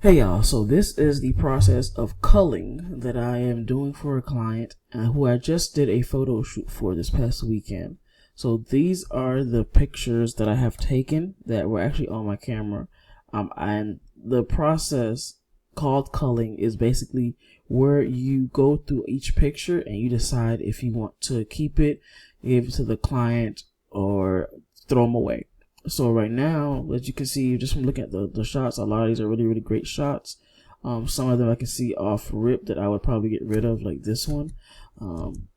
Hey y'all, so this is the process of culling that I am doing for a client who I just did a photo shoot for this past weekend. So these are the pictures that I have taken that were actually on my camera. And the process called culling is basically where you go through each picture and you decide if you want to keep it, give it to the client, or throw them away. So right now, as you can see, just from looking at the shots, a lot of these are really, really great shots. Some of them I can see off rip that I would probably get rid of, like this one.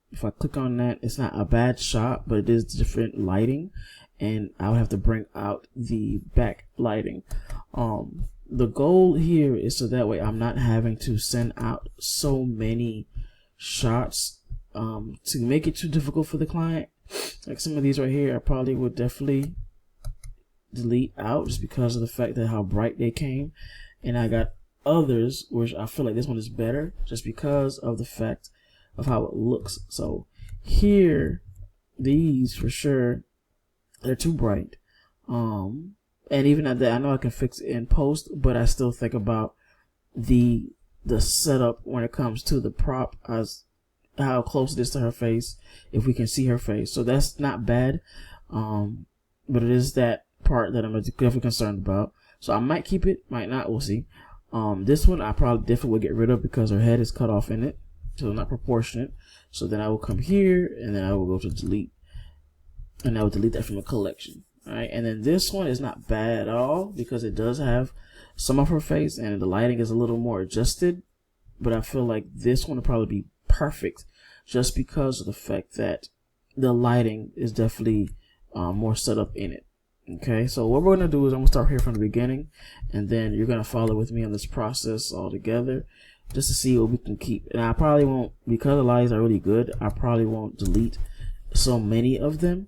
If I click on that, it's not a bad shot, but it is different lighting, and I would have to bring out the back lighting. The goal here is so that way I'm not having to send out so many shots to make it too difficult for the client. Like some of these right here, I probably would definitely delete out just because of the fact that how bright they came, and I got others which I feel like this one is better just because of the fact of how it looks. So here, these for sure, they're too bright, and even at that I know I can fix it in post, but I still think about the setup when it comes to the prop as how close it is to her face, if we can see her face. So that's not bad, but it is that part that I'm definitely concerned about. So I might keep it, might not, we'll see. This one I probably definitely would get rid of because her head is cut off in it, so not proportionate. So then I will come here and then I will go to delete, and I will delete that from the collection. Alright, and then this one is not bad at all because it does have some of her face and the lighting is a little more adjusted, but I feel like this one will probably be perfect just because of the fact that the lighting is definitely more set up in it. Okay, so what we're going to do is I'm going to start here from the beginning, and then you're going to follow with me on this process all together just to see what we can keep. And I probably won't, because the lights are really good, I probably won't delete so many of them,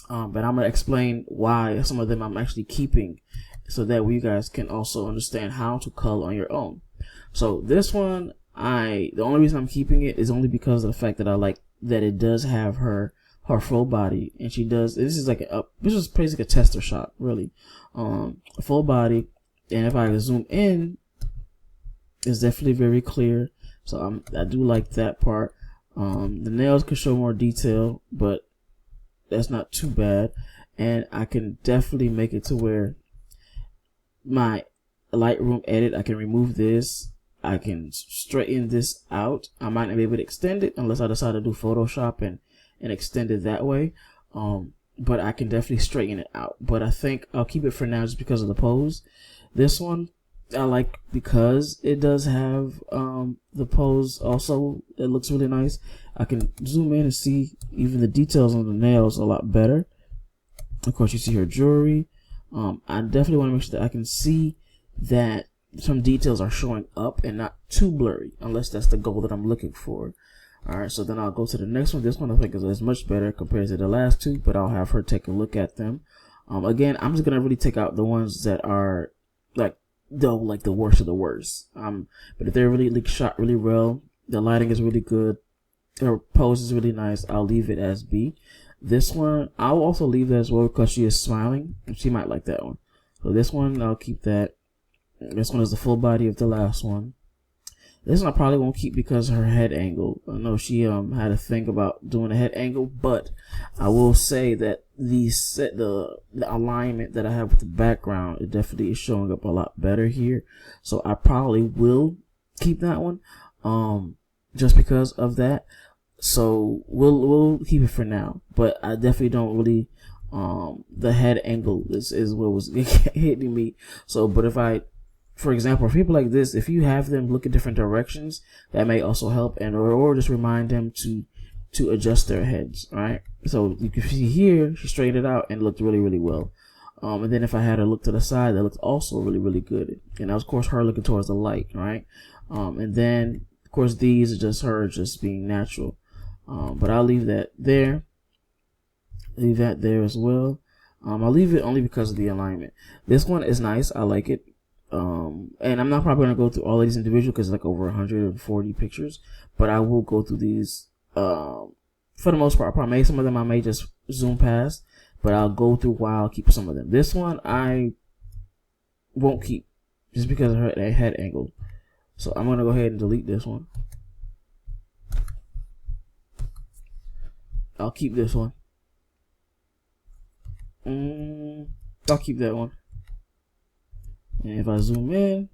but I'm going to explain why some of them I'm actually keeping so that you guys can also understand how to cull on your own. So this one, the only reason I'm keeping it is only because of the fact that I like that it does have her full body, and she does, this is like this is basically a tester shot, really. Full body, and if I zoom in, it's definitely very clear. So I do like that part. The nails can show more detail, but that's not too bad, and I can definitely make it to where my Lightroom edit, I can remove this, I can straighten this out. I might not be able to extend it unless I decide to do Photoshop and extend it that way, but I can definitely straighten it out. But I think I'll keep it for now just because of the pose. This one I like because it does have the pose also. It looks really nice. I can zoom in and see even the details on the nails a lot better. Of course, you see her jewelry. I definitely want to make sure that I can see that some details are showing up and not too blurry, unless that's the goal that I'm looking for. Alright, so then I'll go to the next one. This one I think is much better compared to the last two, but I'll have her take a look at them. Again, I'm just gonna really take out the ones that are like the worst of the worst. But if they're really shot really well, the lighting is really good, her pose is really nice, I'll leave it as B. This one I'll also leave that as well because she is smiling, and she might like that one. So this one I'll keep that. This one is the full body of the last one. This one I probably won't keep because of her head angle. I know she had a thing about doing a head angle, but I will say that the alignment that I have with the background, it definitely is showing up a lot better here. So I probably will keep that one, just because of that. So we'll keep it for now. But I definitely don't really the head angle is what was hitting me. So, but if I, for example, for people like this, if you have them look at different directions, that may also help, and or just remind them to adjust their heads, right? So you can see here, she straightened it out and looked really, really well. And then if I had her look to the side, that looked also really, really good. And that was, of course, her looking towards the light, right? And then, of course, these are just her just being natural. But I'll leave that there. Leave that there as well. I'll leave it only because of the alignment. This one is nice. I like it. And I'm not probably going to go through all of these individual because it's like over 140 pictures, but I will go through these, for the most part. Probably some of them I may just zoom past, but I'll go through while I'll keep some of them. This one I won't keep just because of her head angle. So I'm gonna go ahead and delete this one. I'll keep this one. I'll keep that one. And if I zoom in,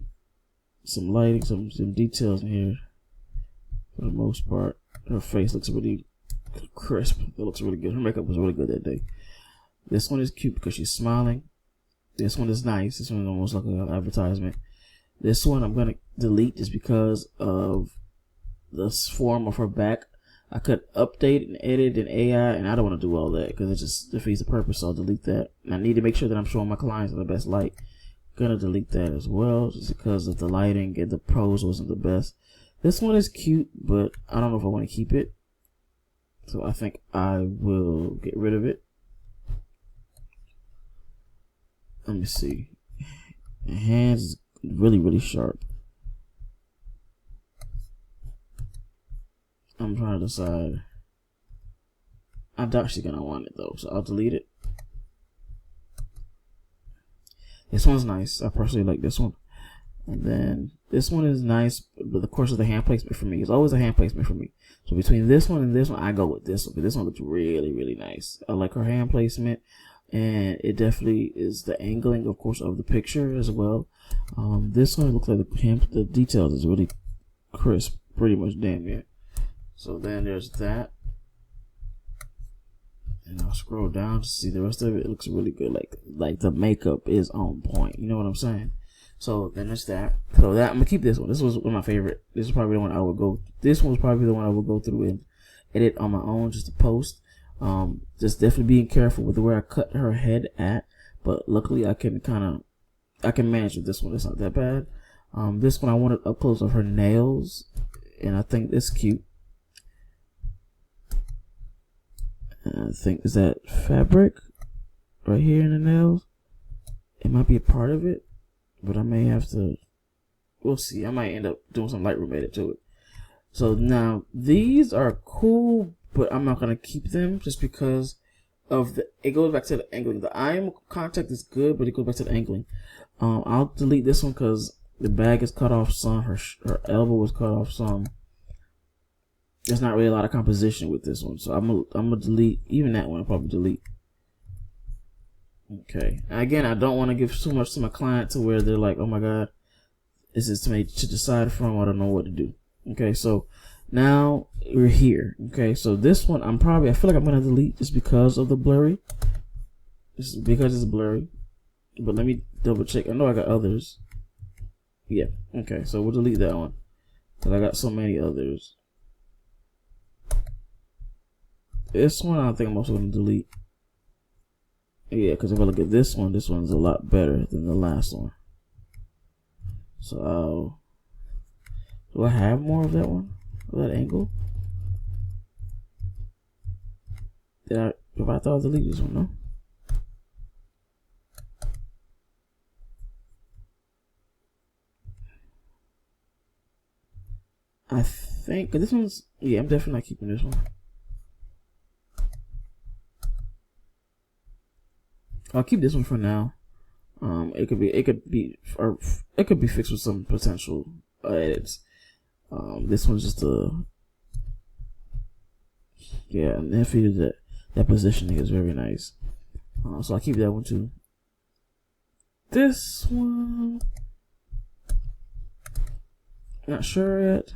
some lighting, some details in here. For the most part, her face looks really crisp. It looks really good. Her makeup was really good that day. This one is cute because she's smiling. This one is nice. This one is almost like an advertisement. This one I'm gonna delete just because of the form of her back. I could update and edit in AI, and I don't want to do all that because it just defeats the purpose. So I'll delete that. And I need to make sure that I'm showing my clients in the best light. Gonna delete that as well, just because of the lighting and the pose wasn't the best. This one is cute, but I don't know if I want to keep it. So I think I will get rid of it. Let me see. The hands is really sharp. I'm trying to decide. I doubt she's gonna want it though, so I'll delete it. This one's nice. I personally like this one. And then this one is nice, but of course, it's the hand placement for me. It's always a hand placement for me. So between this one and this one, I go with this one. But this one looks really nice. I like her hand placement, and it definitely is the angling, of course, of the picture as well. This one looks like the details is really crisp, pretty much damn near. So then there's that. And I'll scroll down to see the rest of it. It looks really good. Like the makeup is on point. You know what I'm saying? So then there's that. So that I'm gonna keep this one. This was one of my favorite. This is probably the one I would go. This one was probably the one I would go through and edit on my own just to post. Just definitely being careful with where I cut her head at. But luckily I can manage with this one. It's not that bad. This one I wanted up close of her nails, and I think it's cute. I think is that fabric right here in the nails. It might be a part of it, but I may have to. We'll see. I might end up doing some Lightroom edit to it. So now these are cool, but I'm not gonna keep them just because of the. It goes back to the angling. The eye contact is good, but it goes back to the angling. I'll delete this one because the bag is cut off some. Her elbow was cut off some. There's not really a lot of composition with this one, so I'm gonna delete even that one. I'll probably delete. Okay. And again, I don't want to give too much to my client to where they're like, "Oh my God, this is to decide from. I don't know what to do." Okay, so now we're here. Okay, so this one I feel like I'm gonna delete just because of the blurry. Just because it's blurry. But let me double check. I know I got others. Yeah. Okay, so we'll delete that one because I got so many others. This one I think I'm also going to delete. Yeah, because if I look at this one's a lot better than the last one. So, do I have more of that one? Of that angle? If I thought I'd delete this one, no? I think, this one's, yeah, I'm definitely not keeping this one. I'll keep this one for now. It could be fixed with some potential edits. This one's just and that positioning is very nice. So I'll keep that one too. This one, not sure yet,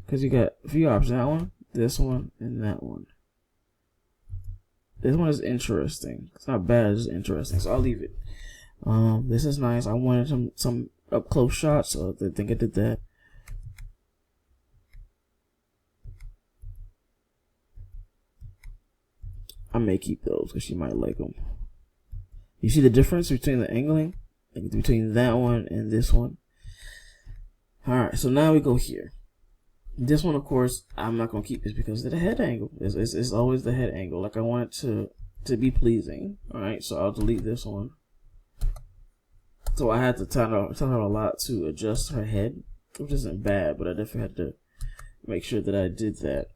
because you got a few options. That one, this one, and that one. This one is interesting. It's not bad, it's just interesting. So I'll leave it. This is nice. I wanted some up close shots, so I think I did that. I may keep those because she might like them. You see the difference between the angling, between that one and this one. All right, so now we go here. This one, of course, I'm not gonna keep this because of the head angle. It's always the head angle. Like I want it to be pleasing. All right, so I'll delete this one. So I had to tell her a lot to adjust her head, which isn't bad, but I definitely had to make sure that I did that.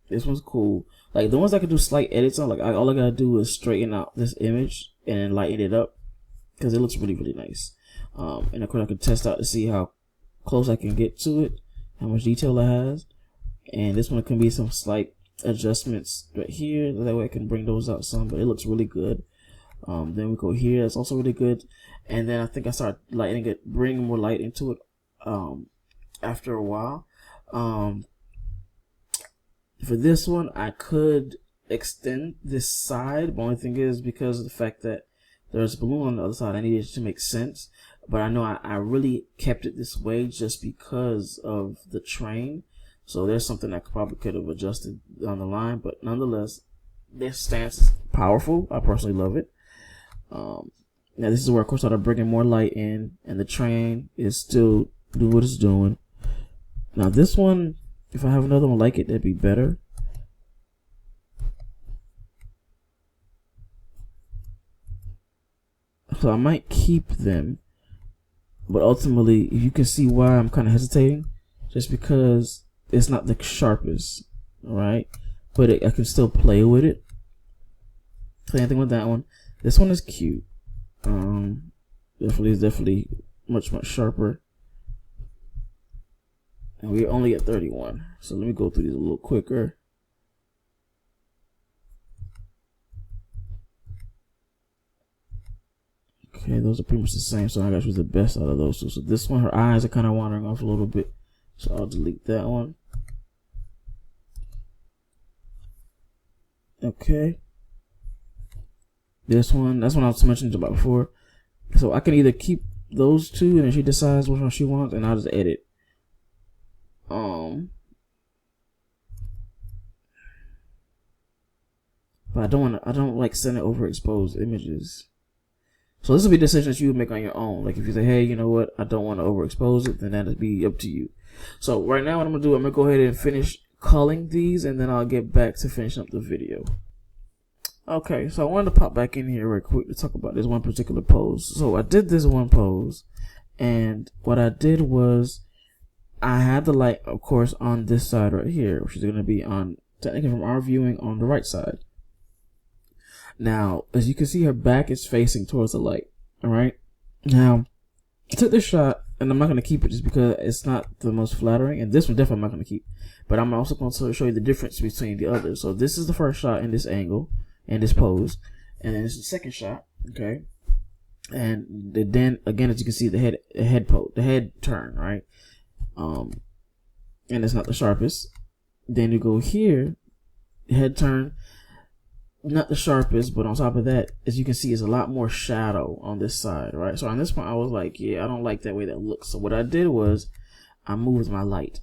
This one's cool. Like the ones I could do slight edits on, like all I gotta do is straighten out this image and then lighten it up. because it looks really, really nice. And of course I can test out to see how close I can get to it, how much detail it has. And this one can be some slight adjustments right here, that way I can bring those out some, but it looks really good. Then we go here, it's also really good. And then I think I start lighting it, bringing more light into it after a while. For this one, I could extend this side, but only thing is, because of the fact that there's a balloon on the other side, I needed it to make sense. But I know I really kept it this way just because of the train. So there's something I probably could have adjusted on the line, but nonetheless, this stance is powerful. I personally love it. Now this is where, of course, I started bringing more light in, and the train is still doing what it's doing. Now this one, if I have another one like it, that'd be better. So I might keep them, but ultimately, you can see why I'm kind of hesitating, just because it's not the sharpest, alright? But I can still play with it. Same thing with that one. This one is cute. Definitely much sharper. And we're only at 31. So let me go through these a little quicker. Okay, those are pretty much the same, so I gotta choose the best out of those two. So this one, her eyes are kind of wandering off a little bit, so I'll delete that one. Okay. This one, that's what I was mentioning about before. So I can either keep those two, and then she decides which one she wants, and I'll just edit. But I don't like sending overexposed images. So this will be a decision that you would make on your own. Like if you say, hey, you know what, I don't want to overexpose it, then that'll be up to you. So right now what I'm gonna do, I'm gonna go ahead and finish culling these, and then I'll get back to finishing up the video. Okay, so I wanted to pop back in here real quick to talk about this one particular pose. So I did this one pose, and what I did was I had the light, of course, on this side right here, which is going to be on, technically from our viewing, on the right side. Now, as you can see, her back is facing towards the light. Alright? Now, I took this shot, and I'm not going to keep it just because it's not the most flattering, and this one definitely I'm not going to keep. But I'm also going to show you the difference between the others. So this is the first shot in this angle, and this pose, and then this is the second shot, okay? And then, again, as you can see, the head turn, right? And it's not the sharpest. Then you go here, head turn, not the sharpest, but on top of that, as you can see, is a lot more shadow on this side, right? So on this one, I was like, yeah, I don't like that way that looks. So what I did was I moved my light.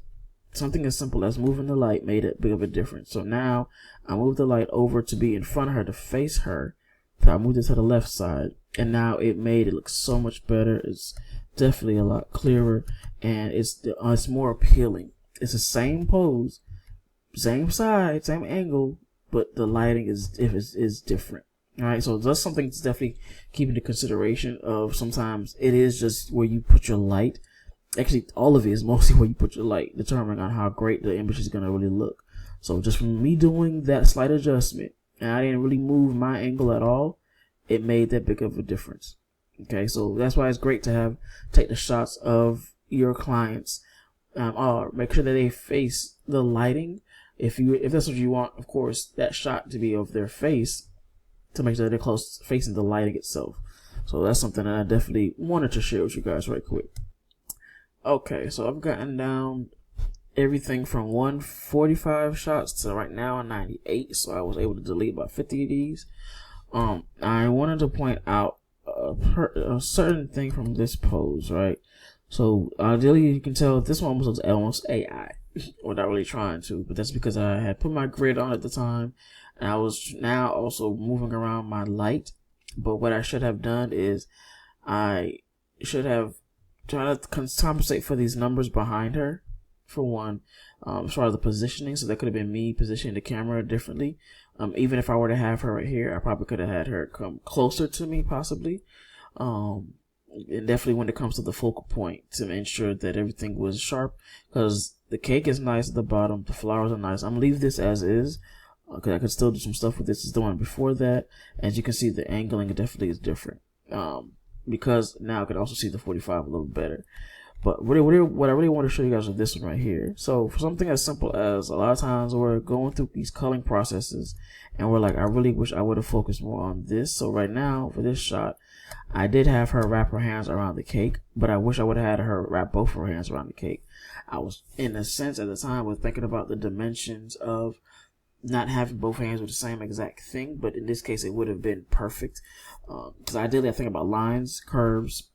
Something as simple as moving the light made a big of a difference. So now I moved the light over to be in front of her, to face her. So I moved it to the left side, and now it made it look so much better. It's definitely a lot clearer, and it's more appealing. It's the same pose, same side, same angle, but the lighting is different. All right, so that's something to definitely keep into consideration. Of sometimes it is just where you put your light. Actually, all of it is mostly where you put your light, determining on how great the image is going to really look. So just from me doing that slight adjustment, and I didn't really move my angle at all, it made that big of a difference. Okay, so that's why it's great to take the shots of your clients, or make sure that they face the lighting. If that's what you want, of course, that shot to be of their face, to make sure that they're close facing the lighting itself. So that's something that I definitely wanted to share with you guys right quick. Okay, so I've gotten down everything from 145 shots to right now 98, so I was able to delete about 50 of these. I wanted to point out a certain thing from this pose, right? So ideally, you can tell this one was almost AI, without really trying to, but that's because I had put my grid on at the time, and I was now also moving around my light. But what I should have done is I should have tried to compensate for these numbers behind her, for one, as far as the positioning. So that could have been me positioning the camera differently. Even if I were to have her right here, I probably could have had her come closer to me, possibly. And definitely when it comes to the focal point, to ensure that everything was sharp, because the cake is nice at the bottom, the flowers are nice. I'm gonna leave this as is, because I could still do some stuff with this as the one before that. As you can see, the angling definitely is different. because now I can also see the 45 a little better. But what I really want to show you guys is this one right here. So for something as simple as, a lot of times we're going through these culling processes and we're like, I really wish I would have focused more on this. So right now for this shot, I did have her wrap her hands around the cake, but I wish I would have had her wrap both her hands around the cake. I was, in a sense, at the time, was thinking about the dimensions of not having both hands with the same exact thing, but in this case, it would have been perfect. Because ideally, I think about lines, curves,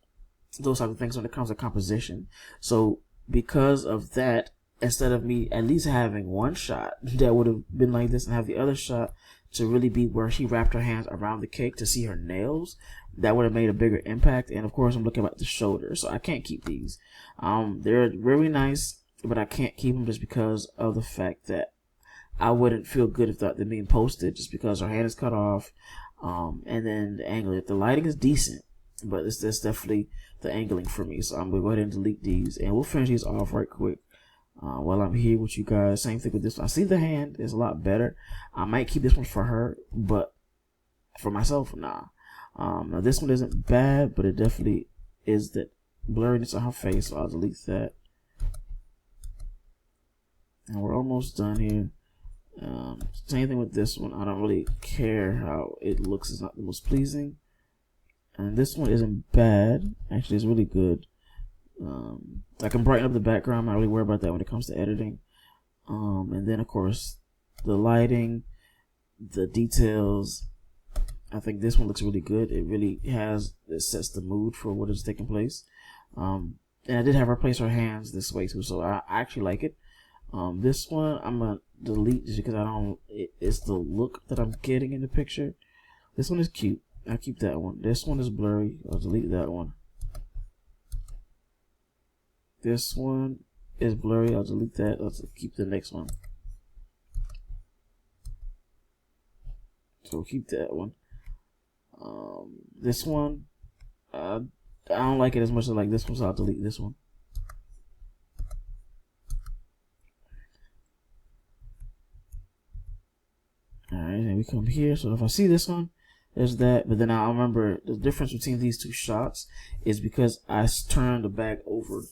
those type of things when it comes to composition. So because of that, instead of me at least having one shot that would have been like this and have the other shot to really be where she wrapped her hands around the cake to see her nails, that would have made a bigger impact. And of course, I'm looking at the shoulder, so I can't keep these. They're really nice, but I can't keep them just because of the fact that I wouldn't feel good if they're being posted, just because her hand is cut off. And then the angle, if the lighting is decent, but it's definitely the angling for me. So I'm gonna go ahead and delete these, and we'll finish these off right quick while I'm here with you guys. Same thing with this one. I see the hand is a lot better. I might keep this one for her, but for myself, nah. Now this one isn't bad, but it definitely is that blurriness on her face, so I'll delete that. And we're almost done here. Same thing with this one. I don't really care how it looks. It's not the most pleasing. And this one isn't bad. Actually, it's really good. I can brighten up the background. I'm not really worried about that when it comes to editing. And then, of course, the lighting, the details. I think this one looks really good. It really it sets the mood for what is taking place. And I did have her place her hands this way too, so I actually like it. This one I'm gonna delete just because it's the look that I'm getting in the picture. This one is cute. I'll keep that one. This one is blurry. I'll delete that one. This one is blurry. I'll delete that. I'll keep the next one. So keep that one. This one, I don't like it as much as I like this one, so I'll delete this one. Alright, and we come here. So if I see this one, there's that. But then I remember the difference between these two shots is because I turned the bag over.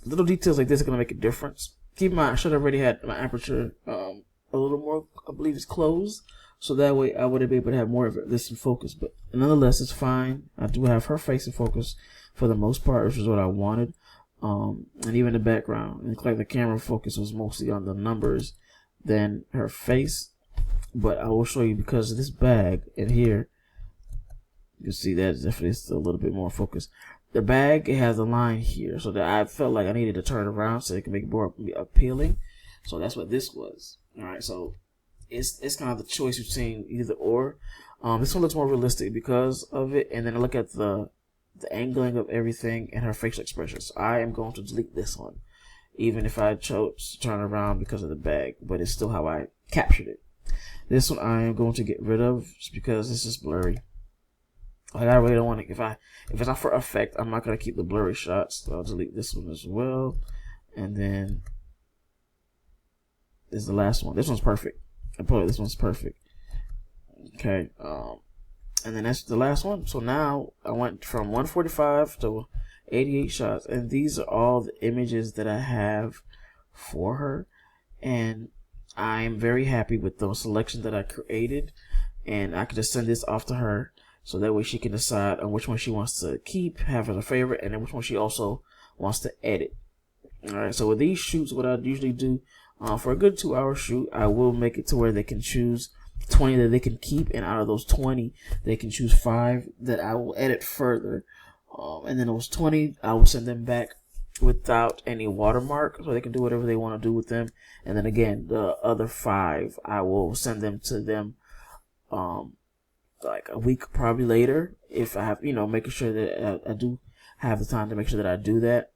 Little details like this are going to make a difference. Keep in mind, I should have already had my aperture a little more, I believe it's closed. So that way I would have been able to have more of this in focus. But nonetheless, it's fine. I do have her face in focus for the most part, which is what I wanted. And even the background. It looked like the camera focus was mostly on the numbers than her face. But I will show you, because of this bag in here, you see that definitely is a little bit more focused. The bag, it has a line here, so that I felt like I needed to turn it around so it can make it more appealing. So that's what this was. All right, so it's kind of the choice between either or. This one looks more realistic because of it, and then I look at the angling of everything and her facial expressions. So I am going to delete this one, even if I chose to turn around because of the bag, but it's still how I captured it. This one I am going to get rid of just because this is blurry. Like, I really don't want to. If it's not for effect, I'm not gonna keep the blurry shots. So I'll delete this one as well. And then this is the last one. This one's perfect. This one's perfect. Okay. And then that's the last one. So now I went from 145 to 88 shots, and these are all the images that I have for her, and I'm very happy with those selections that I created, and I can just send this off to her so that way she can decide on which one she wants to keep, have as a favorite, and then which one she also wants to edit. Alright, so with these shoots, what I usually do for a good 2-hour shoot, I will make it to where they can choose 20 that they can keep, and out of those 20, they can choose 5 that I will edit further. And then those 20, I will send them back without any watermark, so they can do whatever they want to do with them. And then again, the other 5, I will send them to them like a week probably later, if I have, making sure that I do have the time to make sure that I do that,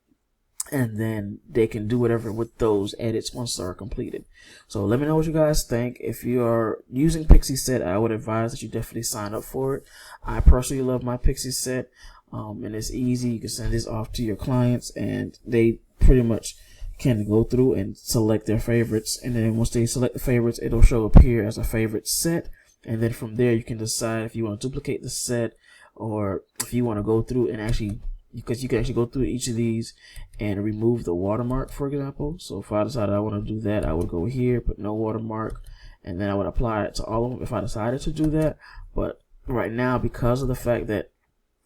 and then they can do whatever with those edits once they're completed. So let me know what you guys think. If you are using Pixieset, I would advise that you definitely sign up for it. I personally love my Pixieset. And it's easy. You can send this off to your clients, and they pretty much can go through and select their favorites. And then once they select the favorites, it'll show up here as a favorite set. And then from there, you can decide if you want to duplicate the set or if you want to go through and actually, because you can actually go through each of these and remove the watermark, for example. So if I decided I want to do that, I would go here, put no watermark, and then I would apply it to all of them if I decided to do that. But right now, because of the fact that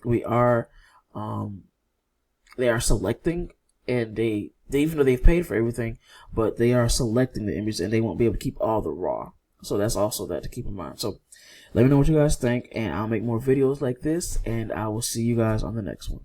we are, they are selecting, and they even though they've paid for everything, but they are selecting the image, and they won't be able to keep all the raw. So that's also that to keep in mind. So let me know what you guys think, and I'll make more videos like this, and I will see you guys on the next one.